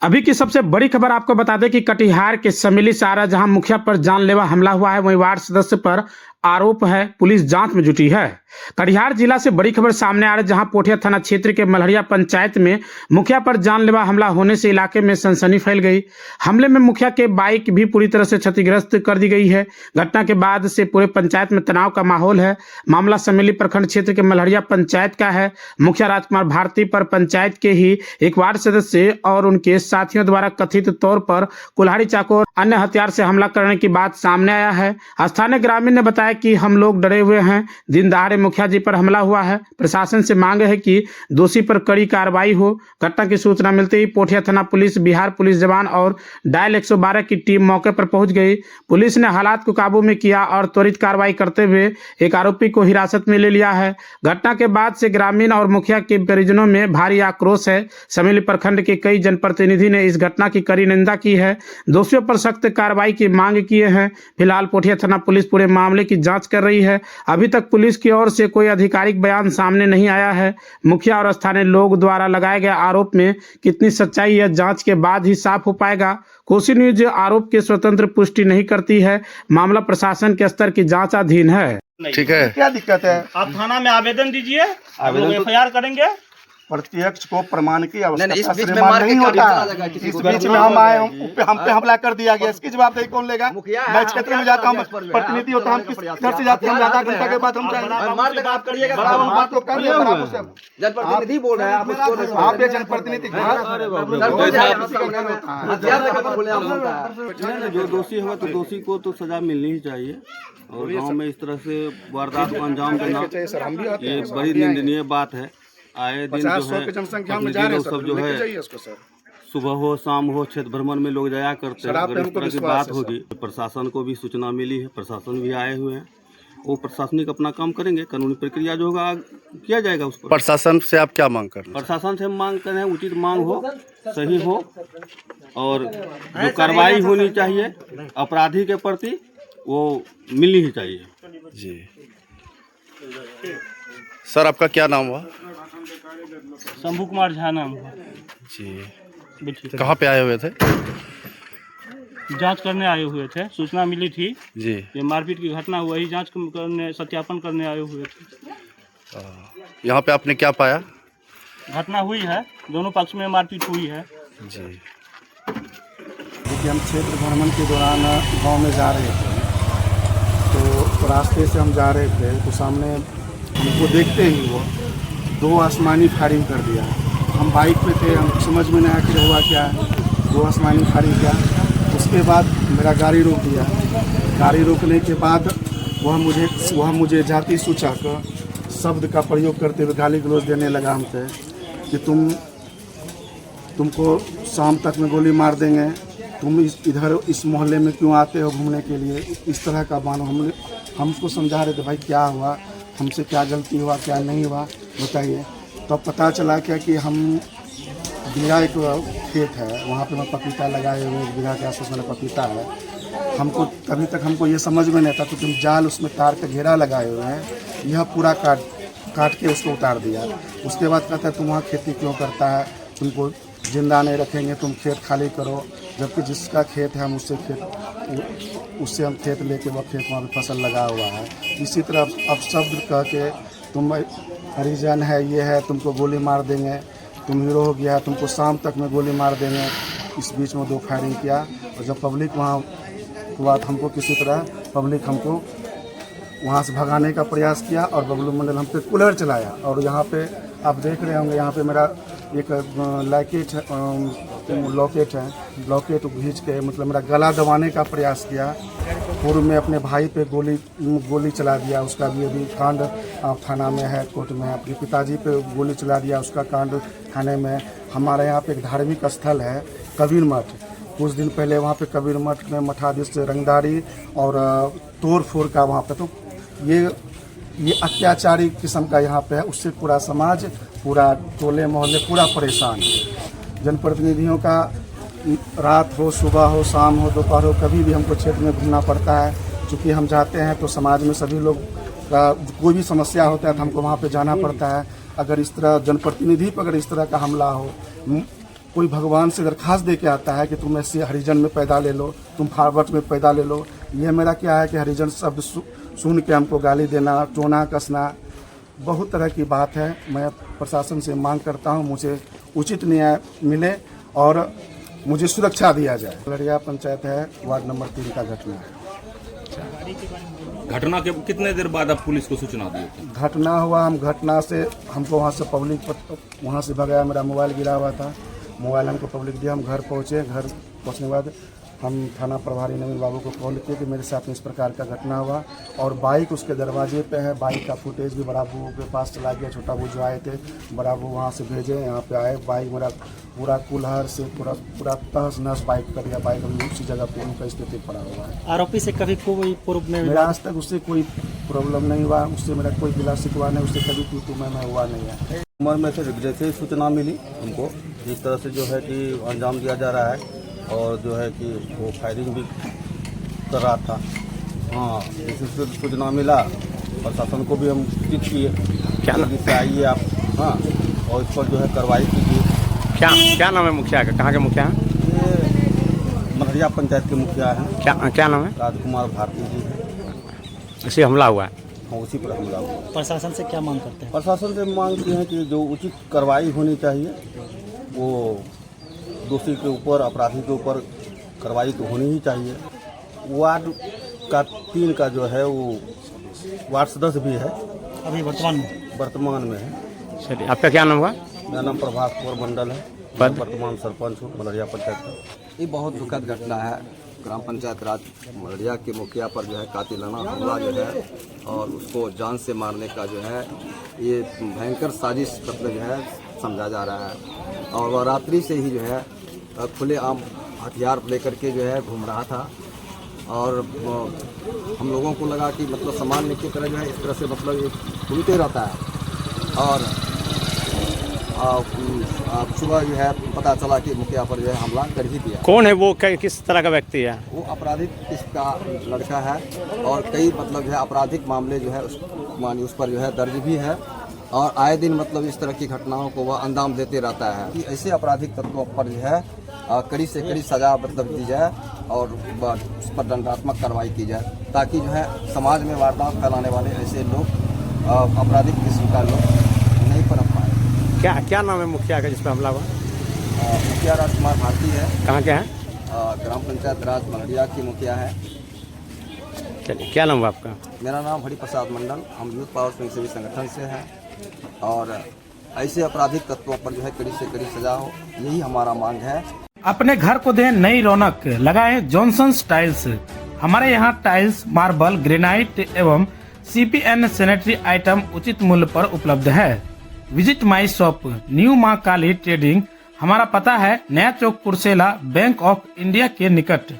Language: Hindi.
अभी की सबसे बड़ी खबर आपको बता दें कि कटिहार के समिली सारा जहां मुखिया पर जानलेवा हमला हुआ है, वहीं वार्ड सदस्य पर आरोप है। पुलिस जांच में जुटी है। कटिहार जिला से बड़ी खबर सामने आ रही है, जहां पोठिया थाना क्षेत्र के मलहरिया पंचायत में मुखिया पर जानलेवा हमला होने से इलाके में सनसनी फैल गई। हमले में मुखिया के बाइक भी पूरी तरह से क्षतिग्रस्त कर दी गई है। घटना के बाद से पूरे पंचायत में तनाव का माहौल है। मामला समेली प्रखंड क्षेत्र के मलहरिया पंचायत का है। मुखिया राजकुमार भारती पर पंचायत के ही एक वार्ड सदस्य और उनके साथियों द्वारा कथित तौर पर कुल्हाड़ी, चाकू और अन्य हथियार से हमला करने की बात सामने आया है। स्थानीय ग्रामीण ने बताया कि हम लोग डरे हुए हैं, दिन दहाड़े मुखिया जी पर हमला हुआ है। प्रशासन से मांग है कि दोषी पर कड़ी कार्रवाई हो। घटना की सूचना मिलते ही पोठिया थाना पुलिस, बिहार पुलिस जवान और डायल 112 की टीम मौके पर पहुंच गई। पुलिस ने हालात को काबू में किया और त्वरित कार्रवाई करते हुए एक आरोपी को हिरासत में ले लिया है। घटना के बाद से ग्रामीण और मुखिया के परिजनों में भारी आक्रोश है। समेली प्रखंड के कई जनप्रतिनिधि ने इस घटना की कड़ी निंदा की है। दोषियों पर सख्त कार्रवाई की मांग किए हैं। फिलहाल पोठिया थाना पुलिस पूरे मामले की जांच कर रही है। अभी तक पुलिस की ओर से कोई आधिकारिक बयान सामने नहीं आया है। मुखिया और स्थानीय लोग द्वारा लगाए गए आरोप में कितनी सच्चाई है, जांच के बाद ही साफ हो पाएगा। कोसी न्यूज आरोप की स्वतंत्र पुष्टि नहीं करती है। मामला प्रशासन के स्तर की जांचाधीन है। ठीक है, क्या दिक्कत है? आप थाना में आवेदन दीजिए, FIR करेंगे। प्रत्यक्ष को प्रमाण की आवश्यकता इस बीच में श्रीमान मार के नहीं होता। किसी इस को बीच में हम आए, हम पे हमला कर दिया गया, इसकी जवाबदेही कौन लेगा? मैं क्षेत्र में जाता हूँ, प्रतिनिधि होता, हम किस घर से जाते हैं, हम आधा घंटा के बाद हम जाएंगे। मार के बात करिएगा, हम बात तो कर रहे हैं, जनप्रतिनिधि बोल रहे हैं, आप उसको आप ये जनप्रतिनिधि जो दोषी होगा तो दोषी को तो सजा मिलनी ही चाहिए। और गांव में इस तरह से वारदात को अंजाम देना ये बड़ी निंदनीय बात है। आए दिन जो है प्रतिनिधि सब जो है सुबह हो शाम हो क्षेत्र भ्रमण में लोग जाया करते हैं। अगर इस तरह की बात होगी, प्रशासन को भी सूचना मिली है, प्रशासन भी आए हुए हैं। वो प्रशासनिक अपना काम करेंगे, कानूनी प्रक्रिया जो होगा किया जाएगा उस पर। प्रशासन से आप क्या मांग कर रहे हैं? प्रशासन से हम मांग कर रहे हैं उचित मांग हो, सही हो और जो कार्रवाई होनी चाहिए अपराधी के प्रति वो मिलनी ही चाहिए। जी सर, आपका क्या नाम हुआ? शंभू कुमार झा नाम है जी, कहाँ पे आए हुए थे? जांच करने आए हुए थे। सूचना मिली थी जी, ये मारपीट की घटना हुआ, ही जांच करने सत्यापन करने आए हुए थे। यहाँ पे आपने क्या पाया? घटना हुई है, दोनों पक्ष में मारपीट हुई है। जी, देखिए, हम क्षेत्र भ्रमण के दौरान गांव में जा रहे थे, तो रास्ते से हम जा रहे थे तो सामने हमको देखते ही वो 2 आसमानी फायरिंग कर दिया। हम बाइक पे थे, हम समझ में नहीं आया कि हुआ क्या है। 2 आसमानी फायरिंग किया, उसके बाद मेरा गाड़ी रोक दिया। गाड़ी रोकने के बाद वह मुझे जाति सूचक शब्द का प्रयोग करते हुए गाली गलौज देने लगा हमसे कि तुमको शाम तक में गोली मार देंगे, तुम इधर इस मोहल्ले में क्यों आते हो घूमने के लिए, इस तरह का बानो। हम उसको समझा रहे थे, भाई क्या हुआ, हमसे क्या गलती हुआ, क्या नहीं हुआ बताइए। तो पता चला क्या कि हम बीघा एक खेत है, वहाँ पे मैं पपीता लगाए हुए, 1 बीघा के आसपास मेरा पपीता है। हमको तभी तक हमको ये समझ में नहीं था, तो तुम जाल उसमें तार का घेरा लगाए हुए हैं, यह पूरा काट के उसको उतार दिया। उसके बाद कहता है तुम वहाँ खेती क्यों करता है, तुमको जिंदा नहीं रखेंगे, तुम खेत खाली करो। जबकि जिसका खेत है हम उससे हम खेत लेके वह खेत वहाँ पे फसल लगा हुआ है। इसी तरह अब शब्द कह के तुम हरिजन है, ये है, तुमको गोली मार देंगे, तुम हीरो हो गया है, तुमको शाम तक में गोली मार देंगे। इस बीच में 2 फायरिंग किया और जब पब्लिक वहाँ हुआ तो हमको किसी तरह पब्लिक हमको वहाँ से भगाने का प्रयास किया और बबलू मंडल हम पे कूलर चलाया। और यहाँ पे आप देख रहे होंगे, यहाँ पे मेरा एक लॉकेट खींच के मतलब मेरा गला दबाने का प्रयास किया। पूर्व में अपने भाई पे गोली चला दिया, उसका भी अभी कांड थाना में है, कोर्ट में है। अपने पिताजी पे गोली चला दिया, उसका कांड थाने में। हमारे यहाँ पे एक धार्मिक स्थल है कबीर मठ, कुछ दिन पहले वहाँ पे कबीर मठ में मठाधीश से रंगदारी और तोड़ फोड़ का वहाँ पे, तो ये अत्याचारी किस्म का यहाँ पे है। उससे पूरा समाज, पूरा टोले मोहल्ले पूरा परेशान है। जनप्रतिनिधियों का रात हो, सुबह हो, शाम हो, दोपहर हो, कभी भी हमको क्षेत्र में घूमना पड़ता है। चूँकि हम जाते हैं तो समाज में सभी लोग का कोई भी समस्या होता है तो हमको वहाँ पे जाना पड़ता है। अगर इस तरह जनप्रतिनिधि पर अगर इस तरह का हमला हो, कोई भगवान से दरखास्त दे के आता है कि तुम ऐसे हरिजन में पैदा ले लो, तुम फारवर्ड में पैदा ले लो। ये मेरा क्या है कि हरिजन शब्द सुन के हमको गाली देना, टोना कसना, बहुत तरह की बात है। मैं प्रशासन से मांग करता हूँ मुझे उचित न्याय मिले और मुझे सुरक्षा दिया जाए। लड़िया पंचायत है, वार्ड नंबर 3 का घटना है। घटना के कितने देर बाद आप पुलिस को सूचना दिए थे? घटना हुआ, हम घटना से हमको वहाँ से पब्लिक वहाँ से भगाया, मेरा मोबाइल गिरा हुआ था, मोबाइल हमको पब्लिक दिया, हम घर पहुँचे। घर पहुँचने के बाद हम थाना प्रभारी नवीन बाबू को कॉल किए कि मेरे साथ में इस प्रकार का घटना हुआ और बाइक उसके दरवाजे पे है। बाइक का फुटेज भी बड़ा बू के पास चला गया, छोटा बू जो आए थे बड़ा बू वहाँ से भेजे, यहाँ पे आए। बाइक मेरा पूरा कुल्हार से पूरा तहस नहस बाइक कर दिया। बाइक अभी उसी जगह पे उनका स्थिति पड़ा हुआ है। आरोपी से कभी कोई पूर्व में मेरा आज तक उससे कोई प्रॉब्लम नहीं हुआ, उससे मेरा कोई गिला शिकवा नहीं, उससे कभी तू मैं हुआ नहीं है। उम्र में से जैसे सूचना मिली हमको इस तरह से जो है कि अंजाम दिया जा रहा है और जो है कि वो फायरिंग भी कर रहा था। हाँ, जैसे सूचना मिला प्रशासन को भी हम सूचित किए, क्या से आइए आप, हाँ, और इस पर जो है कार्रवाई कीजिए। क्या नाम है मुखिया का? कहाँ के मुखिया हैं? ये मलहरिया पंचायत के मुखिया हैं। क्या नाम है? राजकुमार भारती जी हैं। इसी हमला हुआ है? हाँ, उसी पर हमला हुआ। प्रशासन से क्या मांग करते हैं? प्रशासन से मांग की है कि जो उचित कार्रवाई होनी चाहिए, वो दोषी के ऊपर, अपराधी के ऊपर कार्रवाई तो होनी ही चाहिए। वार्ड का 3 का जो है वो वार्ड सदस्य भी है, अभी वर्तमान में है। चलिए, आपका क्या नाम हुआ? मेरा नाम प्रभास कुमार मंडल है, मैं वर्तमान सरपंच हूँ मलहरिया पंचायत का। ये बहुत दुखद घटना है। ग्राम पंचायत राज मलहरिया के मुखिया पर जो है कातिलाना हमला जो है और उसको जान से मारने का जो है ये भयंकर साजिश मतलब जो है समझा जा रहा है। और वह रात्रि से ही जो है खुलेआम हथियार लेकर के जो है घूम रहा था और हम लोगों को लगा कि मतलब सामान्य की तरह जो है इस तरह से मतलब घूमते रहता है। और सुबह जो है पता चला कि मुखिया पर जो है हमला कर ही दिया। कौन है वो? किस तरह का व्यक्ति है? वो आपराधिक किसका लड़का है और कई मतलब जो है आपराधिक मामले जो है उस पर जो है दर्ज भी है और आए दिन मतलब इस तरह की घटनाओं को वह अंजाम देते रहता है। कि ऐसे आपराधिक तत्वों पर जो है कड़ी से कड़ी सजा मतलब दी जाए और उस पर दंडात्मक कार्रवाई की जाए ताकि जो है समाज में वारदात फैलाने वाले ऐसे लोग आपराधिक किस्म का लोग नहीं पनप पाए। क्या नाम है मुखिया का जिस पर हमला हुआ? मुखिया राजकुमार भारती है। कहाँ के हैं? ग्राम पंचायत राज मलहरिया की मुखिया है। चलिए, क्या नाम हुआ आपका? मेरा नाम हरिप्रसाद मंडल, हम यूथ पावर स्वयंसेवी संगठन से हैं और ऐसे आपराधिक तत्वों पर जो है कड़ी से कड़ी सजा हो, यही हमारा मांग है। अपने घर को दें नई रौनक, लगाएं जॉनसन्स टाइल्स। हमारे यहाँ टाइल्स, मार्बल, ग्रेनाइट एवं CPN सैनिटरी आइटम उचित मूल्य पर उपलब्ध है। विजिट माई शॉप, न्यू माँ काली ट्रेडिंग। हमारा पता है नया चौक, कुर्सेला, बैंक ऑफ इंडिया के निकट।